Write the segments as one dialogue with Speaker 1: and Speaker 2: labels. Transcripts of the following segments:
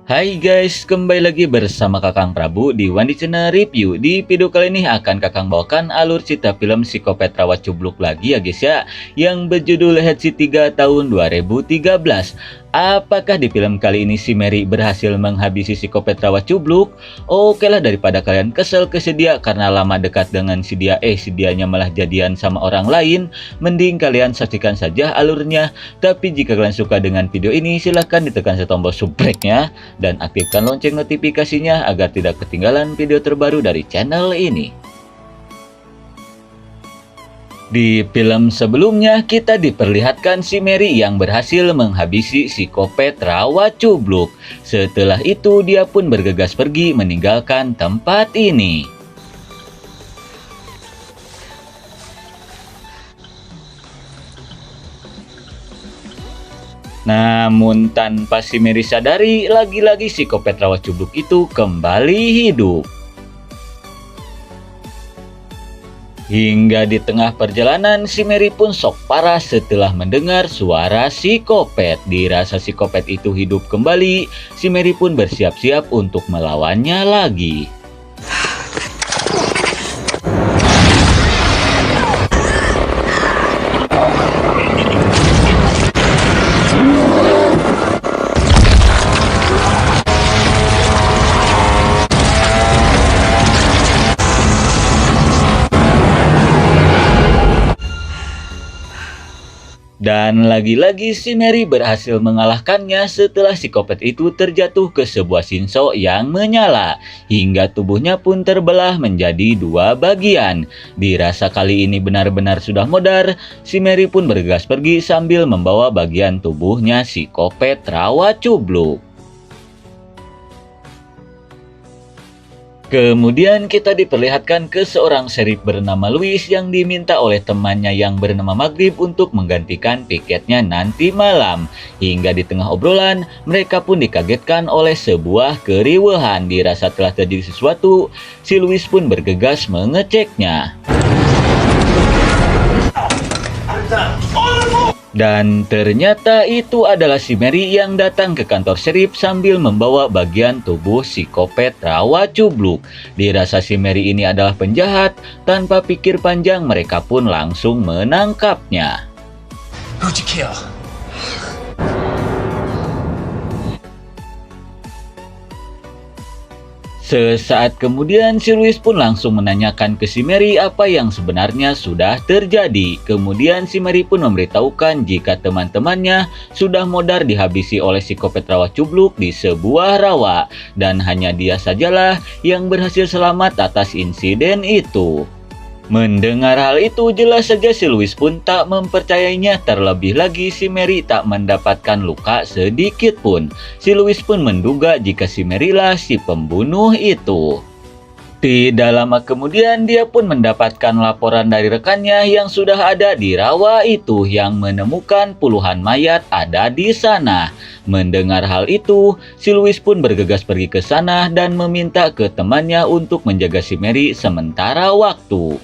Speaker 1: Hai guys, kembali lagi bersama Kakang Prabu di Wandi Channel Review. Di video kali ini akan Kakang bawakan alur cerita film Psikopat Rawat Cubluk lagi ya guys ya, yang berjudul Headset 3 tahun 2013. Apakah di film kali ini si Mary berhasil menghabisi psikopat rawat cubluk? Oke lah, daripada kalian kesel ke si dia karena lama dekat dengan si dianya malah jadian sama orang lain, mending kalian saksikan saja alurnya. Tapi jika kalian suka dengan video ini, silahkan ditekan tombol subscribe-nya dan aktifkan lonceng notifikasinya agar tidak ketinggalan video terbaru dari channel ini. Di film sebelumnya kita diperlihatkan si Mary yang berhasil menghabisi psikopat rawat cubluk. Setelah itu dia pun bergegas pergi meninggalkan tempat ini. Namun tanpa si Mary sadari, lagi-lagi psikopat rawat cubluk itu kembali hidup. Hingga di tengah perjalanan, si Mary pun shock parah setelah mendengar suara psikopat. Dirasa psikopat itu hidup kembali, si Mary pun bersiap-siap untuk melawannya lagi. Dan lagi-lagi si Mary berhasil mengalahkannya setelah psikopat itu terjatuh ke sebuah sinso yang menyala, hingga tubuhnya pun terbelah menjadi dua bagian. Dirasa kali ini benar-benar sudah modar, si Mary pun bergegas pergi sambil membawa bagian tubuhnya psikopat rawat cubluk. Kemudian kita diperlihatkan ke seorang sheriff bernama Louis yang diminta oleh temannya yang bernama Maghrib untuk menggantikan piketnya nanti malam. Hingga di tengah obrolan, mereka pun dikagetkan oleh sebuah keriuhan. Dirasa telah terjadi sesuatu, si Louis pun bergegas mengeceknya. Dan ternyata itu adalah si Mary yang datang ke kantor sheriff sambil membawa bagian tubuh psikopat rawat cubluk. Dirasa si Mary ini adalah penjahat, tanpa pikir panjang mereka pun langsung menangkapnya.
Speaker 2: Who'd you kill?
Speaker 1: Sesaat kemudian si Louis pun langsung menanyakan ke si Mary apa yang sebenarnya sudah terjadi. Kemudian si Mary pun memberitahukan jika teman-temannya sudah modar dihabisi oleh psikopat rawat cubluk di sebuah rawa, dan hanya dia sajalah yang berhasil selamat atas insiden itu. Mendengar hal itu, jelas saja si Louis pun tak mempercayainya. Terlebih lagi si Mary tak mendapatkan luka sedikit pun. Si Louis pun menduga jika si Mary lah si pembunuh itu. Tidak lama kemudian dia pun mendapatkan laporan dari rekannya yang sudah ada di rawa itu, yang menemukan puluhan mayat ada di sana. Mendengar hal itu, si Louis pun bergegas pergi ke sana dan meminta ke temannya untuk menjaga si Mary sementara waktu.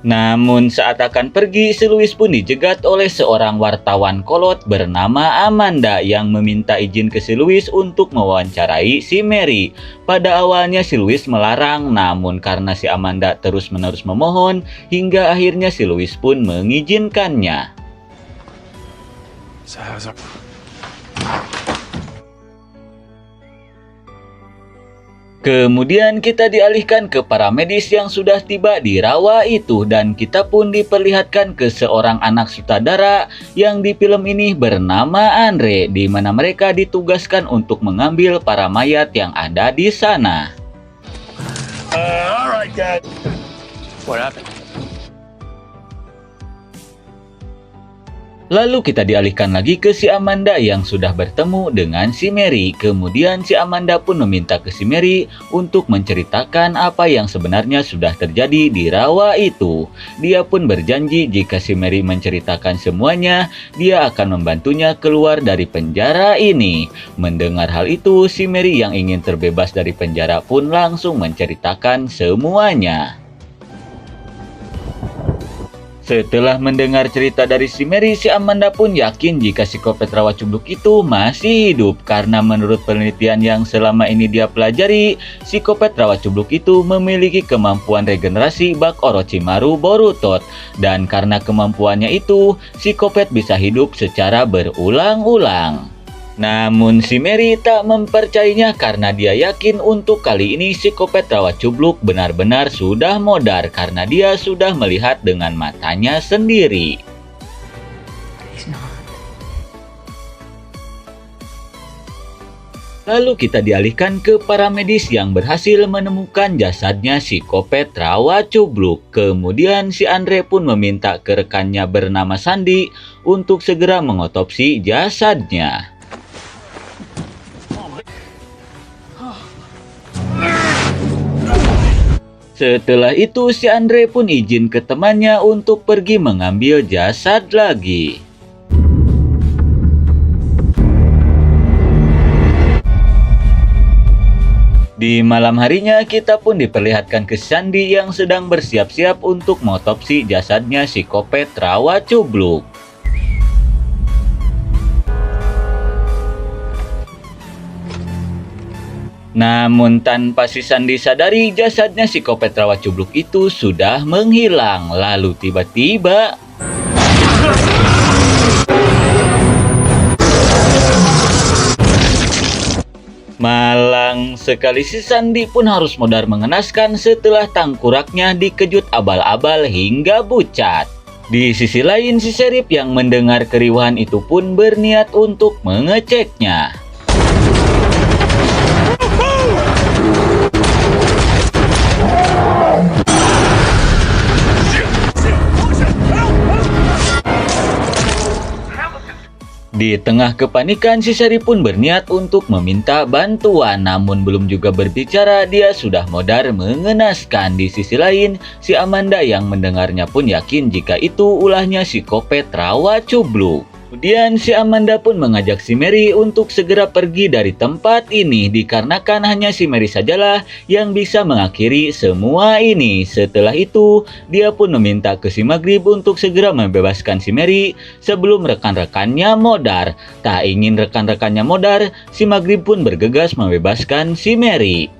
Speaker 1: Namun saat akan pergi, si Louis pun dijegat oleh seorang wartawan kolot bernama Amanda yang meminta izin ke si Louis untuk mewawancarai si Mary. Pada awalnya si Louis melarang, namun karena si Amanda terus-menerus memohon, hingga akhirnya si Louis pun mengizinkannya. Kemudian kita dialihkan ke para medis yang sudah tiba di rawa itu, dan kita pun diperlihatkan ke seorang anak sutradara yang di film ini bernama Andre, di mana mereka ditugaskan untuk mengambil para mayat yang ada di sana.
Speaker 2: Alright, Dad. What happened?
Speaker 1: Lalu kita dialihkan lagi ke si Amanda yang sudah bertemu dengan si Mary. Kemudian si Amanda pun meminta ke si Mary untuk menceritakan apa yang sebenarnya sudah terjadi di rawa itu. Dia pun berjanji jika si Mary menceritakan semuanya, dia akan membantunya keluar dari penjara ini. Mendengar hal itu, si Mary yang ingin terbebas dari penjara pun langsung menceritakan semuanya. Setelah mendengar cerita dari si Mary, si Amanda pun yakin jika psikopat rawa cubluk itu masih hidup karena menurut penelitian yang selama ini dia pelajari, psikopat rawa cubluk itu memiliki kemampuan regenerasi bak Orochimaru Boruto, dan karena kemampuannya itu, psikopat bisa hidup secara berulang-ulang. Namun si Mary tak mempercayainya karena dia yakin untuk kali ini psikopat rawa cubluk benar-benar sudah modar karena dia sudah melihat dengan matanya sendiri. Lalu kita dialihkan ke para medis yang berhasil menemukan jasadnya psikopat rawa cubluk. Kemudian si Andre pun meminta ke rekannya bernama Sandy untuk segera mengotopsi jasadnya. Setelah itu si Andre pun izin ke temannya untuk pergi mengambil jasad lagi. Di malam harinya kita pun diperlihatkan ke Sandy yang sedang bersiap-siap untuk mengotopsi jasadnya psikopat rawa cubluk. Namun tanpa si Sandy sadari, jasadnya psikopat rawa cubluk itu sudah menghilang. Lalu tiba-tiba malang sekali si Sandy pun harus modar mengenaskan setelah tangkuraknya dikejut abal-abal hingga bucat. Di sisi lain si Sheriff yang mendengar keriuhan itu pun berniat untuk mengeceknya. Di tengah kepanikan, si Sheriff pun berniat untuk meminta bantuan, namun belum juga berbicara, dia sudah modar mengenaskan. Di sisi lain, si Amanda yang mendengarnya pun yakin jika itu ulahnya psikopat rawa cubluk. Kemudian si Amanda pun mengajak si Mary untuk segera pergi dari tempat ini dikarenakan hanya si Mary sajalah yang bisa mengakhiri semua ini. Setelah itu, dia pun meminta ke si Maghrib untuk segera membebaskan si Mary sebelum rekan-rekannya modar. Tak ingin rekan-rekannya modar, si Maghrib pun bergegas membebaskan si Mary.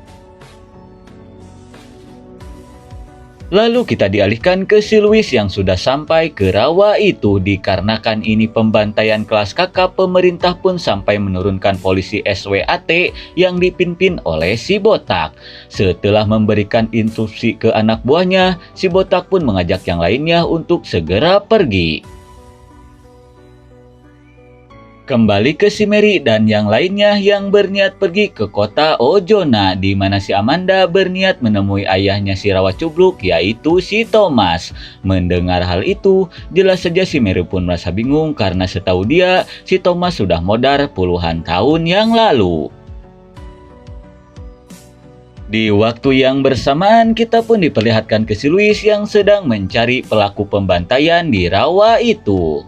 Speaker 1: Lalu kita dialihkan ke si Louis yang sudah sampai ke rawa itu dikarenakan ini pembantaian kelas kakap, pemerintah pun sampai menurunkan polisi SWAT yang dipimpin oleh si Botak. Setelah memberikan instruksi ke anak buahnya, si Botak pun mengajak yang lainnya untuk segera pergi. Kembali ke si Mary dan yang lainnya yang berniat pergi ke kota Ojona, di mana si Amanda berniat menemui ayahnya si rawa cubluk yaitu si Thomas. Mendengar hal itu, jelas saja si Mary pun merasa bingung karena setahu dia si Thomas sudah modar puluhan tahun yang lalu. Di waktu yang bersamaan kita pun diperlihatkan ke si Louis yang sedang mencari pelaku pembantaian di rawa itu.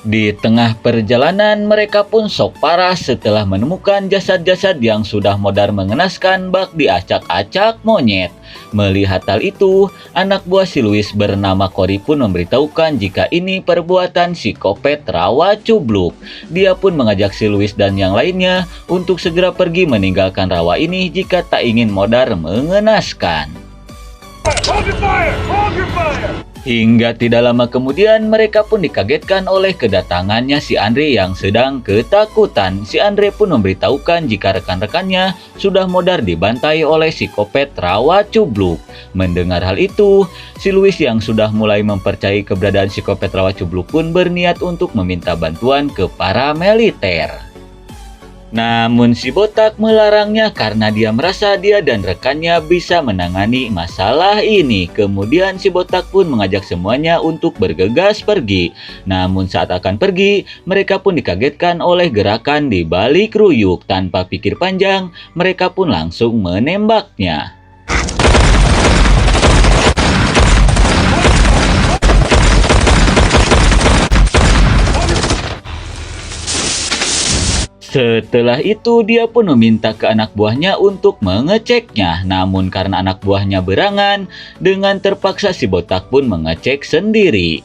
Speaker 1: Di tengah perjalanan mereka pun sok parah setelah menemukan jasad-jasad yang sudah modar mengenaskan bak diacak-acak monyet. Melihat hal itu, anak buah si Louis bernama Cory pun memberitahukan jika ini perbuatan psikopat rawa cubluk. Dia pun mengajak si Louis dan yang lainnya untuk segera pergi meninggalkan rawa ini jika tak ingin modar mengenaskan. Hingga tidak lama kemudian mereka pun dikagetkan oleh kedatangannya si Andre yang sedang ketakutan. Si Andre pun memberitahukan jika rekan-rekannya sudah modar dibantai oleh psikopat rawa cubluk. Mendengar hal itu, si Louis yang sudah mulai mempercayai keberadaan psikopat rawa cubluk pun berniat untuk meminta bantuan ke para militer. Namun si Botak melarangnya karena dia merasa dia dan rekannya bisa menangani masalah ini. Kemudian si Botak pun mengajak semuanya untuk bergegas pergi. Namun saat akan pergi, mereka pun dikagetkan oleh gerakan di balik ruyuk. Tanpa pikir panjang, mereka pun langsung menembaknya. Setelah itu dia pun meminta ke anak buahnya untuk mengeceknya. Namun karena anak buahnya berangan, dengan terpaksa si botak pun mengecek sendiri.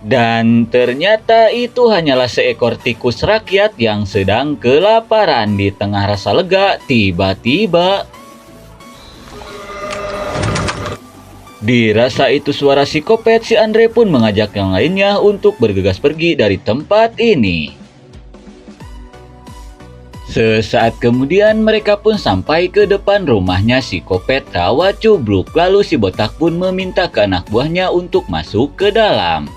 Speaker 1: Dan ternyata itu hanyalah seekor tikus rakyat yang sedang kelaparan. Di tengah rasa lega, tiba-tiba dirasa itu suara psikopat, si Andre pun mengajak yang lainnya untuk bergegas pergi dari tempat ini. Sesaat kemudian mereka pun sampai ke depan rumahnya psikopat Rawa Cubluk. Lalu si botak pun meminta ke anak buahnya untuk masuk ke dalam.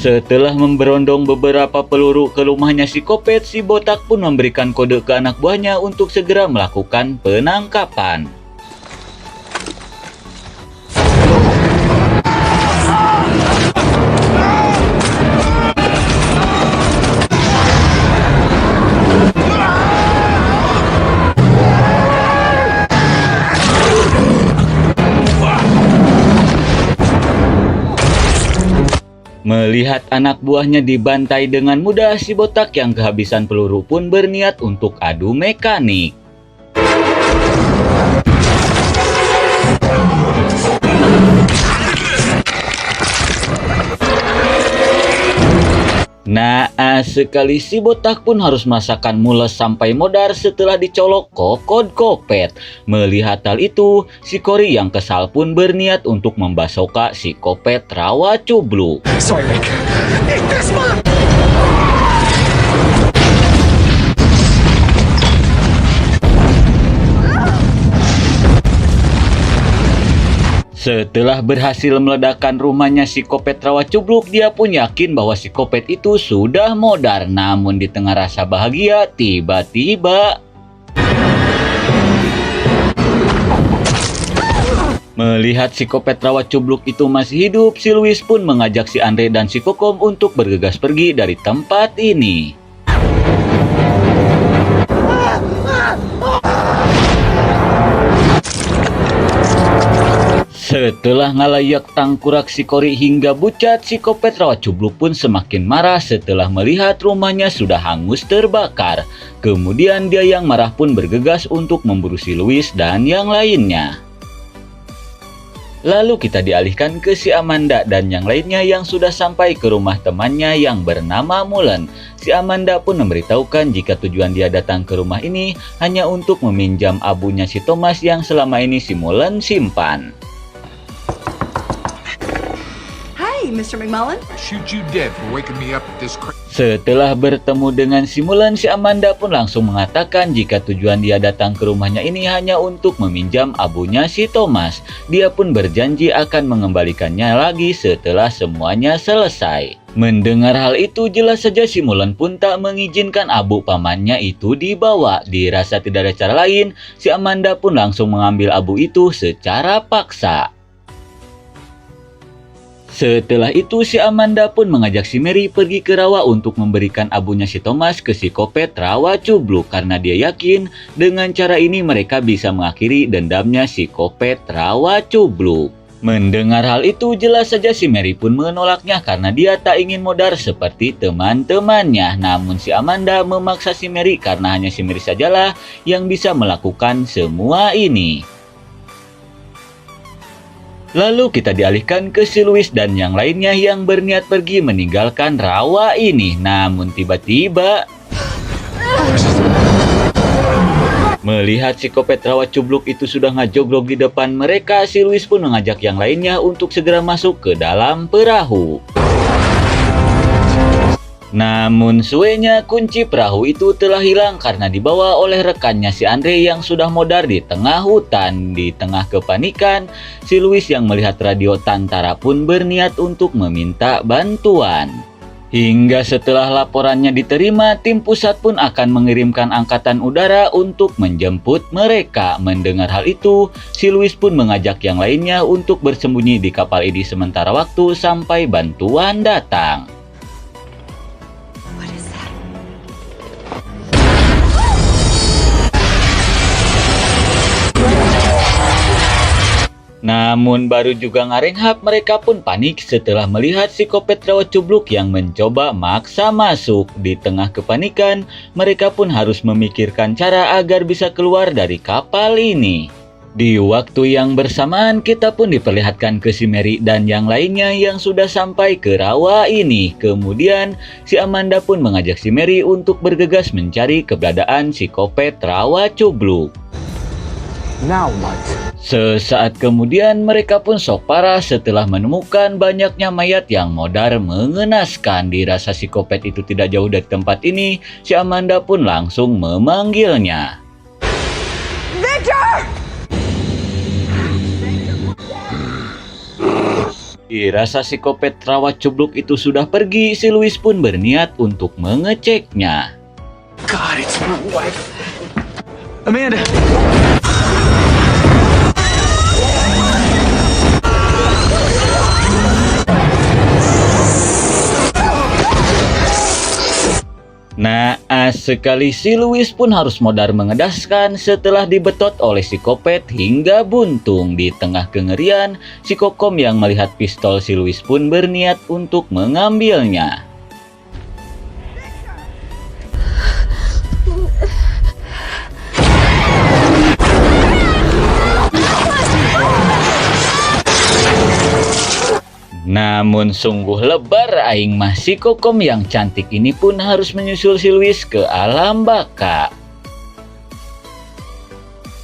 Speaker 1: Setelah memberondong beberapa peluru ke rumahnya psikopat, si botak pun memberikan kode ke anak buahnya untuk segera melakukan penangkapan. Melihat anak buahnya dibantai dengan mudah, si botak yang kehabisan peluru pun berniat untuk adu mekanik. Naas sekali, si botak pun harus merasakan mules sampai modar setelah dicolok kokod kopet. Melihat hal itu, si Cory yang kesal pun berniat untuk membasoka si kopet Rawa Cubluk.
Speaker 2: Sorry, Rick. Eat this one!
Speaker 1: Setelah berhasil meledakkan rumahnya psikopat Rawa Cubluk, dia pun yakin bahwa psikopat itu sudah modar. Namun di tengah rasa bahagia, tiba-tiba melihat psikopat Rawa Cubluk itu masih hidup, si Louis pun mengajak si Andre dan si Kokom untuk bergegas pergi dari tempat ini. Setelah ngalayak tangkurak si Cory hingga bucat, psikopat Rawa Cubluk pun semakin marah setelah melihat rumahnya sudah hangus terbakar. Kemudian dia yang marah pun bergegas untuk memburu si Louis dan yang lainnya. Lalu kita dialihkan ke si Amanda dan yang lainnya yang sudah sampai ke rumah temannya yang bernama Mullen. Si Amanda pun memberitahukan jika tujuan dia datang ke rumah ini hanya untuk meminjam abunya si Thomas yang selama ini si Mullen simpan.
Speaker 3: Hey, Mr. McMullen.
Speaker 4: Shoot you dead for waking me up at this
Speaker 1: Setelah bertemu dengan si Mullen, si Amanda pun langsung mengatakan jika tujuan dia datang ke rumahnya ini hanya untuk meminjam abunya si Thomas. Dia pun berjanji akan mengembalikannya lagi setelah semuanya selesai. Mendengar hal itu, jelas saja si Mullen pun tak mengizinkan abu pamannya itu dibawa. Dirasa tidak ada cara lain, si Amanda pun langsung mengambil abu itu secara paksa. Setelah itu, si Amanda pun mengajak si Mary pergi ke rawa untuk memberikan abunya si Thomas ke psikopat Rawa Cubluk karena dia yakin dengan cara ini mereka bisa mengakhiri dendamnya psikopat Rawa Cubluk. Mendengar hal itu, jelas saja si Mary pun menolaknya karena dia tak ingin modar seperti teman-temannya. Namun si Amanda memaksa si Mary karena hanya si Mary sajalah yang bisa melakukan semua ini. Lalu kita dialihkan ke si Louis dan yang lainnya yang berniat pergi meninggalkan rawa ini. Namun tiba-tiba melihat psikopat Rawa Cubluk itu sudah ngajogrok di depan mereka, si Louis pun mengajak yang lainnya untuk segera masuk ke dalam perahu. Namun suenya kunci perahu itu telah hilang karena dibawa oleh rekannya si Andre yang sudah modar di tengah hutan. Di tengah kepanikan, si Louis yang melihat radio tantara pun berniat untuk meminta bantuan. Hingga setelah laporannya diterima, tim pusat pun akan mengirimkan angkatan udara untuk menjemput mereka. Mendengar hal itu, si Louis pun mengajak yang lainnya untuk bersembunyi di kapal ini sementara waktu sampai bantuan datang.
Speaker 3: What is that?
Speaker 1: Namun baru juga ngarenghap, mereka pun panik setelah melihat si Kopet Rawa Cubluk yang mencoba maksa masuk. Di tengah kepanikan, mereka pun harus memikirkan cara agar bisa keluar dari kapal ini. Di waktu yang bersamaan, kita pun diperlihatkan ke si Mary dan yang lainnya yang sudah sampai ke rawa ini. Kemudian, si Amanda pun mengajak si Mary untuk bergegas mencari keberadaan si Kopet Rawa Cubluk.
Speaker 2: Now what?
Speaker 1: Sesaat kemudian mereka pun sok parah setelah menemukan banyaknya mayat yang modar mengenaskan. Dirasa si Kopet itu tidak jauh dari tempat ini, si Amanda pun langsung memanggilnya.
Speaker 3: Victor!
Speaker 1: Dirasa si Kopet Rawa Cubluk itu sudah pergi, si Louis pun berniat untuk mengeceknya.
Speaker 2: God, it's my wife. Amanda!
Speaker 1: Naas sekali, si Louis pun harus modar mengedaskan setelah dibetot oleh si Kopet hingga buntung. Di tengah kengerian, si Kokom yang melihat pistol si Louis pun berniat untuk mengambilnya. Namun sungguh lebar aing mah, si Kokom yang cantik ini pun harus menyusul si Louis ke alam baka.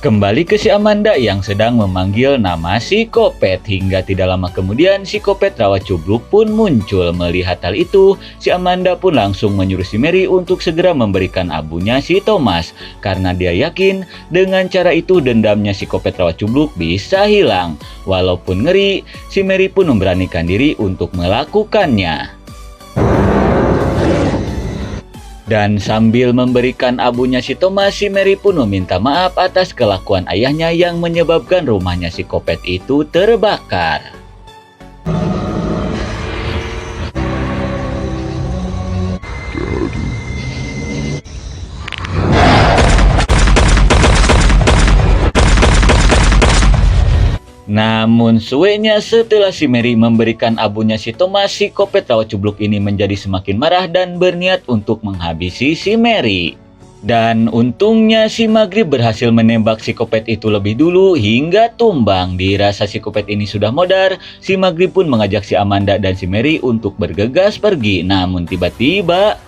Speaker 1: Kembali ke si Amanda yang sedang memanggil nama si Kopet. Hingga tidak lama kemudian si Kopet Rawa Cubluk pun muncul. Melihat hal itu, si Amanda pun langsung menyuruh si Mary untuk segera memberikan abunya si Thomas. Karena dia yakin dengan cara itu dendamnya si Kopet Rawa Cubluk bisa hilang. Walaupun ngeri, si Mary pun memberanikan diri untuk melakukannya. Dan sambil memberikan abunya si Thomas, si Mary pun meminta maaf atas kelakuan ayahnya yang menyebabkan rumahnya si Kopet itu terbakar. Namun suenya setelah si Mary memberikan abunya si Thomas, si Kopet Rawa Cubluk ini menjadi semakin marah dan berniat untuk menghabisi si Mary. Dan untungnya si Maghrib berhasil menembak si Kopet itu lebih dulu hingga tumbang. Dirasa si Kopet ini sudah modar, si Maghrib pun mengajak si Amanda dan si Mary untuk bergegas pergi. Namun tiba-tiba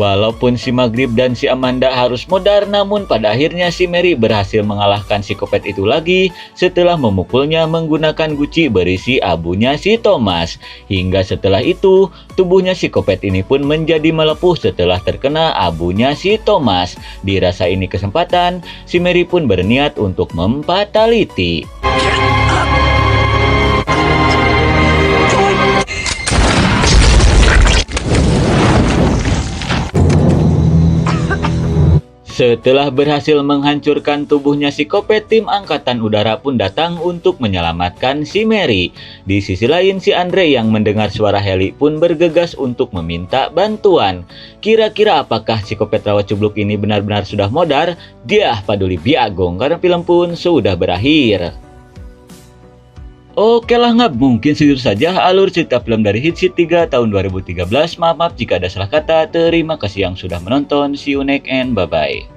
Speaker 1: walaupun si Maghrib dan si Amanda harus modar, namun pada akhirnya si Mary berhasil mengalahkan si Kopet itu lagi setelah memukulnya menggunakan guci berisi abunya si Thomas. Hingga setelah itu, tubuhnya si Kopet ini pun menjadi melepuh setelah terkena abunya si Thomas. Dirasa ini kesempatan, si Mary pun berniat untuk memfatality. Setelah berhasil menghancurkan tubuhnya si Kopet, tim angkatan udara pun datang untuk menyelamatkan si Mary. Di sisi lain, si Andre yang mendengar suara heli pun bergegas untuk meminta bantuan. Kira-kira apakah si Kopet Rawa Cubluk ini benar-benar sudah modar? Dia paduli biagong karena film pun sudah berakhir. Oke lah, nggak mungkin segitu saja alur cerita film dari Hit 3 tahun 2013. Maaf jika ada salah kata. Terima kasih yang sudah menonton. See you next and bye-bye.